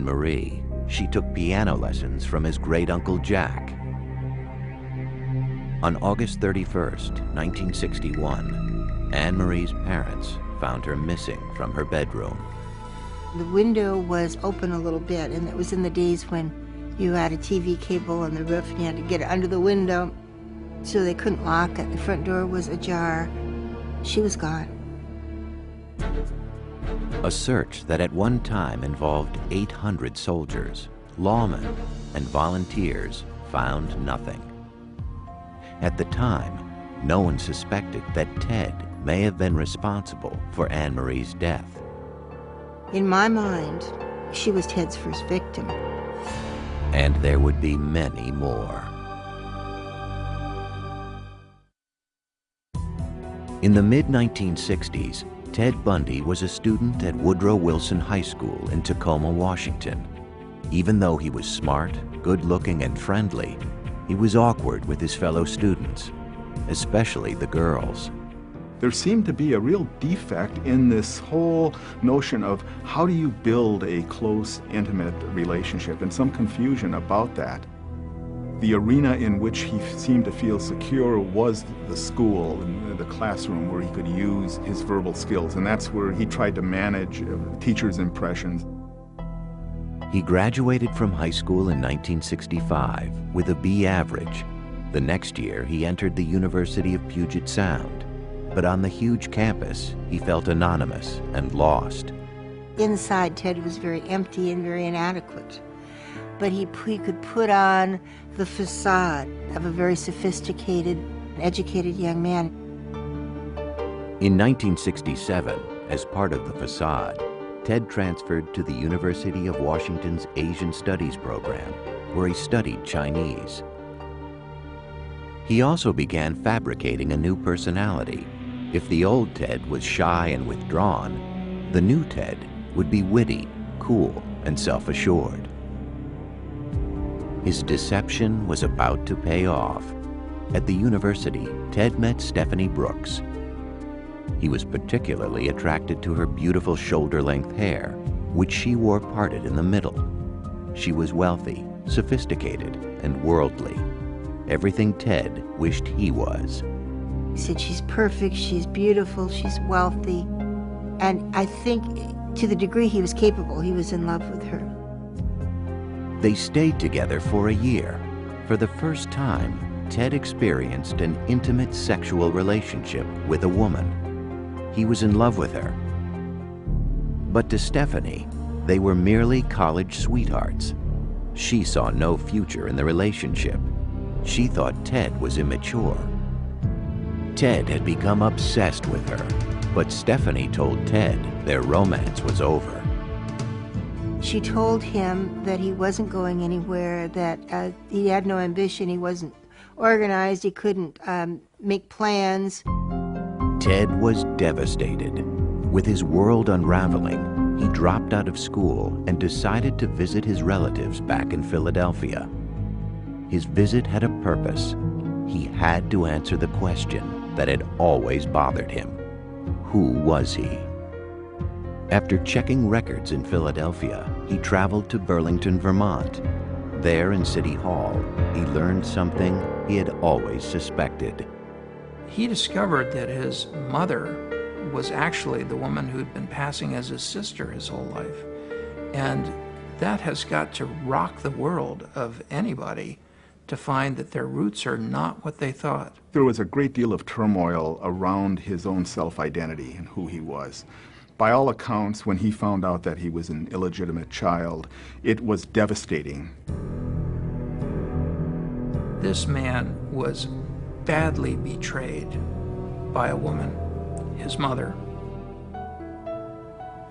Marie, she took piano lessons from his great-uncle Jack. On August 31st, 1961, Anne Marie's parents found her missing from her bedroom. The window was open a little bit, and it was in the days when you had a TV cable on the roof and you had to get it under the window, so they couldn't lock it. The front door was ajar. She was gone. A search that at one time involved 800 soldiers, lawmen, and volunteers found nothing. At the time, no one suspected that Ted may have been responsible for Anne Marie's death. In my mind, she was Ted's first victim. And there would be many more. In the mid-1960s, Ted Bundy was a student at Woodrow Wilson High School in Tacoma, Washington. Even though he was smart, good-looking, and friendly, he was awkward with his fellow students, especially the girls. There seemed to be a real defect in this whole notion of how do you build a close, intimate relationship, and some confusion about that. The arena in which he seemed to feel secure was the school, and the classroom where he could use his verbal skills, and that's where he tried to manage teachers' impressions. He graduated from high school in 1965 with a B average. The next year, he entered the University of Puget Sound. But on the huge campus, he felt anonymous and lost. Inside, Ted was very empty and very inadequate. But he could put on the facade of a very sophisticated, educated young man. In 1967, as part of the facade, Ted transferred to the University of Washington's Asian Studies program, where he studied Chinese. He also began fabricating a new personality. If the old Ted was shy and withdrawn, the new Ted would be witty, cool, and self-assured. His deception was about to pay off. At the university, Ted met Stephanie Brooks. He was particularly attracted to her beautiful shoulder-length hair, which she wore parted in the middle. She was wealthy, sophisticated, and worldly. Everything Ted wished he was. He said, she's perfect, she's beautiful, she's wealthy. And I think to the degree he was capable, he was in love with her. They stayed together for a year. For the first time, Ted experienced an intimate sexual relationship with a woman. He was in love with her. But to Stephanie, they were merely college sweethearts. She saw no future in the relationship. She thought Ted was immature. Ted had become obsessed with her, but Stephanie told Ted their romance was over. She told him that he wasn't going anywhere, that he had no ambition, he wasn't organized, he couldn't make plans. Ted was devastated. With his world unraveling, he dropped out of school and decided to visit his relatives back in Philadelphia. His visit had a purpose. He had to answer the question that had always bothered him. Who was he? After checking records in Philadelphia, he traveled to Burlington, Vermont. There in City Hall, he learned something he had always suspected. He discovered that his mother was actually the woman who'd been passing as his sister his whole life. And that has got to rock the world of anybody to find that their roots are not what they thought. There was a great deal of turmoil around his own self-identity and who he was. By all accounts, when he found out that he was an illegitimate child, it was devastating. This man was badly betrayed by a woman, his mother,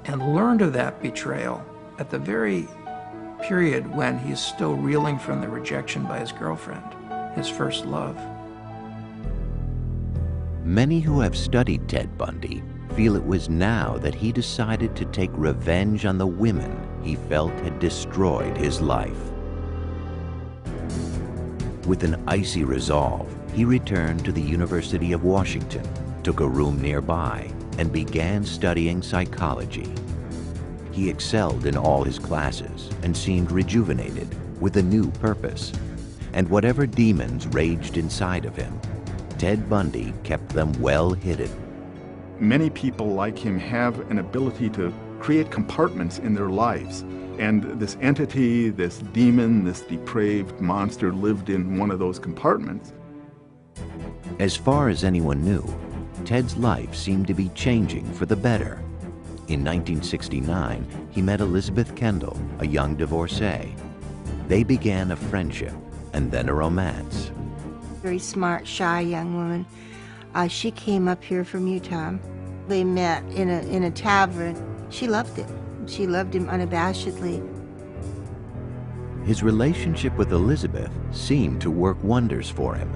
and learned of that betrayal at the very period when he's still reeling from the rejection by his girlfriend, his first love. Many who have studied Ted Bundy feel it was now that he decided to take revenge on the women he felt had destroyed his life. With an icy resolve, he returned to the University of Washington, took a room nearby, and began studying psychology. He excelled in all his classes and seemed rejuvenated with a new purpose. And whatever demons raged inside of him, Ted Bundy kept them well hidden. Many people like him have an ability to create compartments in their lives. And this entity, this demon, this depraved monster lived in one of those compartments. As far as anyone knew, Ted's life seemed to be changing for the better. In 1969, he met Elizabeth Kendall, a young divorcee. They began a friendship and then a romance. Very smart, shy young woman. She came up here from Utah. They met in a tavern. She loved it. She loved him unabashedly. His relationship with Elizabeth seemed to work wonders for him,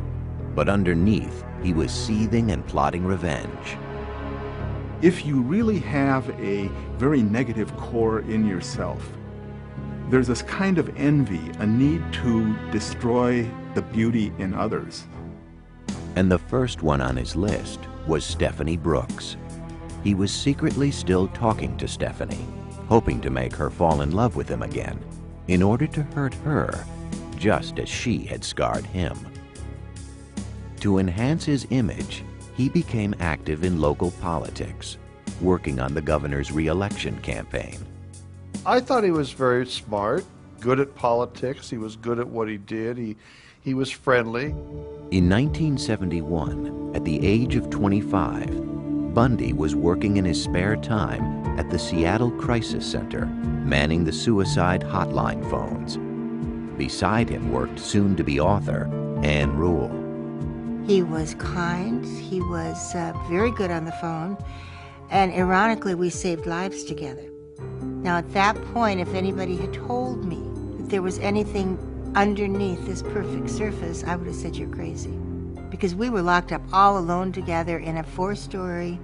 but underneath, he was seething and plotting revenge. If you really have a very negative core in yourself, there's this kind of envy, a need to destroy the beauty in others. And the first one on his list was Stephanie Brooks. He was secretly still talking to Stephanie, hoping to make her fall in love with him again, in order to hurt her, just as she had scarred him. To enhance his image, he became active in local politics, working on the governor's re-election campaign. I thought he was very smart, good at politics. He was good at what he did. He was friendly. In 1971, at the age of 25, Bundy was working in his spare time at the Seattle Crisis Center, manning the suicide hotline phones. Beside him worked soon-to-be author Ann Rule. He was kind. He was very good on the phone. And ironically, we saved lives together. Now, at that point, if anybody had told me that there was anything underneath this perfect surface, I would have said, you're crazy. Because we were locked up all alone together in a 4-story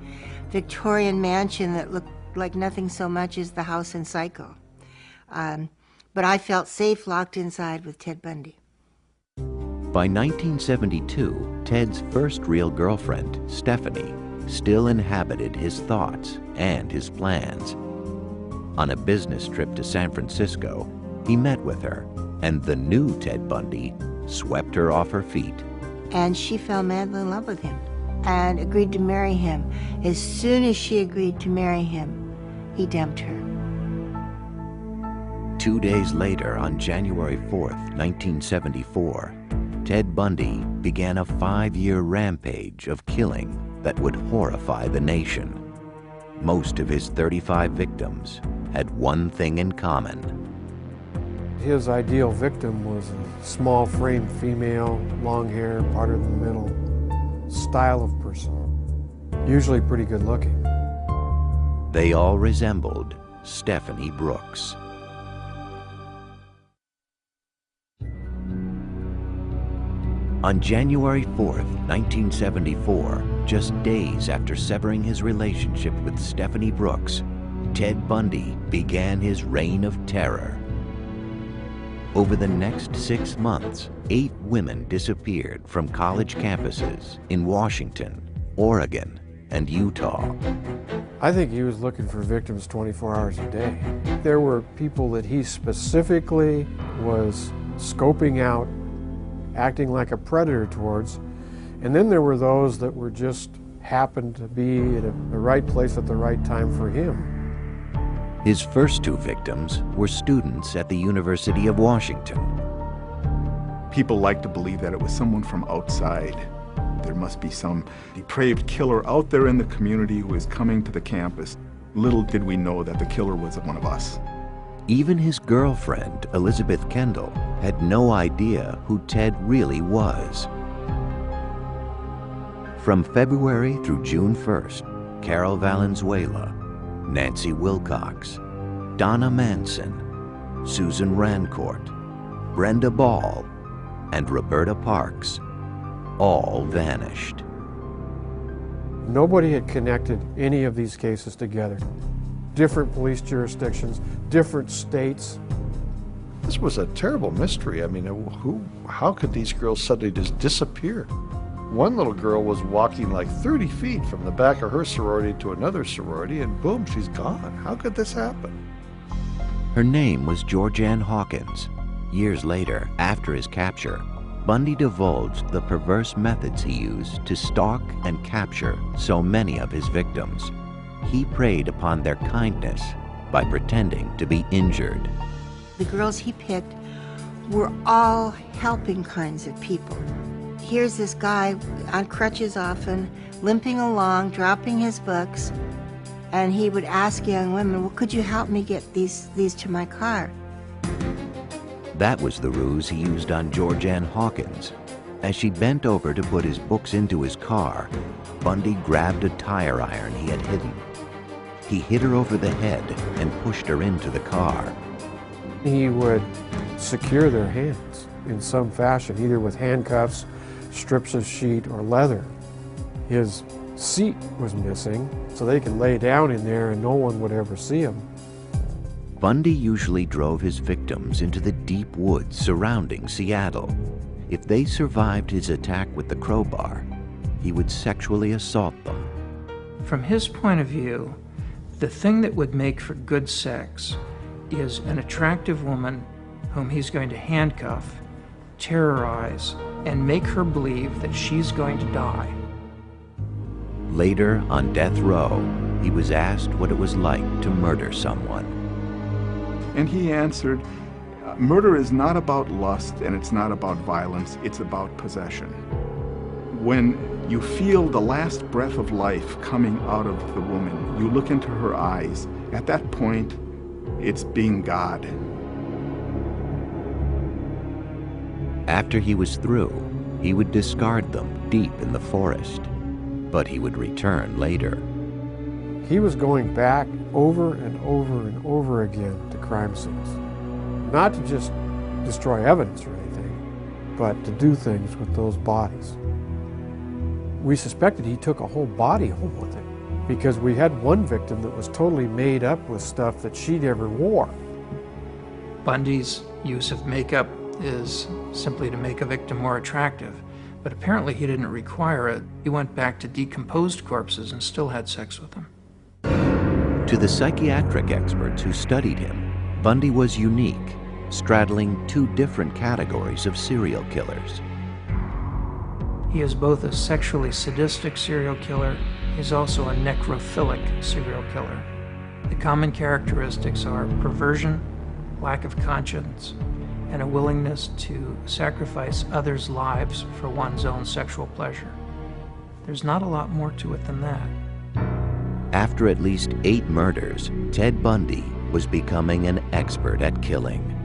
Victorian mansion that looked like nothing so much as the house in Psycho. But I felt safe locked inside with Ted Bundy. By 1972, Ted's first real girlfriend, Stephanie, still inhabited his thoughts and his plans. On a business trip to San Francisco, he met with her, and the new Ted Bundy swept her off her feet. And she fell madly in love with him and agreed to marry him. As soon as she agreed to marry him, he dumped her. 2 days later, on January 4th, 1974, Ted Bundy began a 5-year rampage of killing that would horrify the nation. Most of his 35 victims had one thing in common. His ideal victim was a small frame female, long hair, parted in the middle, style of person, usually pretty good looking. They all resembled Stephanie Brooks. On January 4th, 1974, just days after severing his relationship with Stephanie Brooks, Ted Bundy began his reign of terror. Over the next 6 months, 8 women disappeared from college campuses in Washington, Oregon, and Utah. I think he was looking for victims 24 hours a day. There were people that he specifically was scoping out, acting like a predator towards, and then there were those that were just happened to be at the right place at the right time for him. His first 2 victims were students at the University of Washington. People like to believe that it was someone from outside. There must be some depraved killer out there in the community who is coming to the campus. Little did we know that the killer was one of us. Even his girlfriend, Elizabeth Kendall, had no idea who Ted really was. From February through June 1st, Carol Valenzuela, Nancy Wilcox, Donna Manson, Susan Rancourt, Brenda Ball, and Roberta Parks all vanished. Nobody had connected any of these cases together. Different police jurisdictions, different states. This was a terrible mystery. I mean, how could these girls suddenly just disappear? One little girl was walking like 30 feet from the back of her sorority to another sorority, and boom, she's gone. How could this happen? Her name was Georgianne Hawkins. Years later, after his capture, Bundy divulged the perverse methods he used to stalk and capture so many of his victims. He preyed upon their kindness by pretending to be injured. The girls he picked were all helping kinds of people. Here's this guy on crutches often, limping along, dropping his books, and he would ask young women, well, could you help me get these to my car? That was the ruse he used on Georgianne Hawkins. As she bent over to put his books into his car, Bundy grabbed a tire iron he had hidden. He hit her over the head and pushed her into the car. He would secure their hands in some fashion, either with handcuffs, strips of sheet, or leather. His seat was missing, so they could lay down in there and no one would ever see him. Bundy usually drove his victims into the deep woods surrounding Seattle. If they survived his attack with the crowbar, he would sexually assault them. From his point of view, the thing that would make for good sex is an attractive woman whom he's going to handcuff, terrorize, and make her believe that she's going to die. Later, on death row, he was asked what it was like to murder someone. And he answered, murder is not about lust and it's not about violence, it's about possession. When you feel the last breath of life coming out of the woman, you look into her eyes. At that point, it's being God. After he was through, he would discard them deep in the forest, but he would return later. He was going back over and over and over again to crime scenes. Not to just destroy evidence or anything, but to do things with those bodies. We suspected he took a whole body home with him because we had one victim that was totally made up with stuff that she never wore. Bundy's use of makeup is simply to make a victim more attractive, but apparently he didn't require it. He went back to decomposed corpses and still had sex with them. To the psychiatric experts who studied him, Bundy was unique, straddling two different categories of serial killers. He is both a sexually sadistic serial killer. He's also a necrophilic serial killer. The common characteristics are perversion, lack of conscience, and a willingness to sacrifice others' lives for one's own sexual pleasure. There's not a lot more to it than that. After at least 8 murders, Ted Bundy was becoming an expert at killing.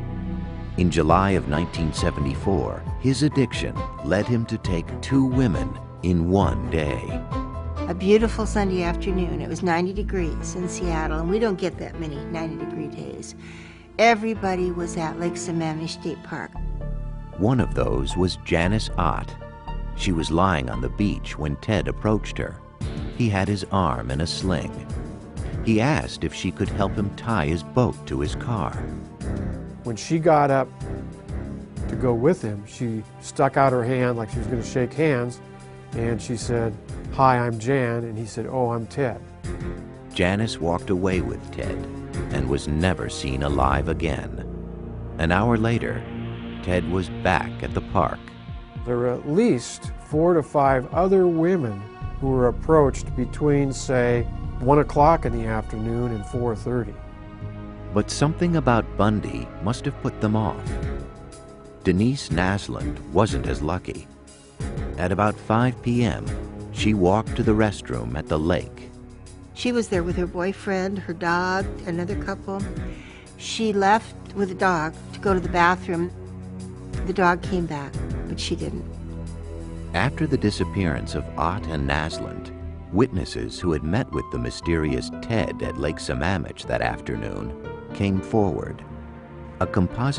In July of 1974, his addiction led him to take 2 women in one day. A beautiful Sunday afternoon. It was 90 degrees in Seattle, and we don't get that many 90-degree days. Everybody was at Lake Sammamish State Park. One of those was Janice Ott. She was lying on the beach when Ted approached her. He had his arm in a sling. He asked if she could help him tie his boat to his car. When she got up to go with him, she stuck out her hand like she was going to shake hands, and she said, "Hi, I'm Jan," and he said, "Oh, I'm Ted." Janice walked away with Ted and was never seen alive again. An hour later, Ted was back at the park. There were at least 4 to 5 other women who were approached between, say, 1 o'clock in the afternoon and 4:30. But something about Bundy must have put them off. Denise Naslund wasn't as lucky. At about 5 p.m., she walked to the restroom at the lake. She was there with her boyfriend, her dog, another couple. She left with the dog to go to the bathroom. The dog came back, but she didn't. After the disappearance of Ott and Naslund, witnesses who had met with the mysterious Ted at Lake Sammamish that afternoon came forward. A composite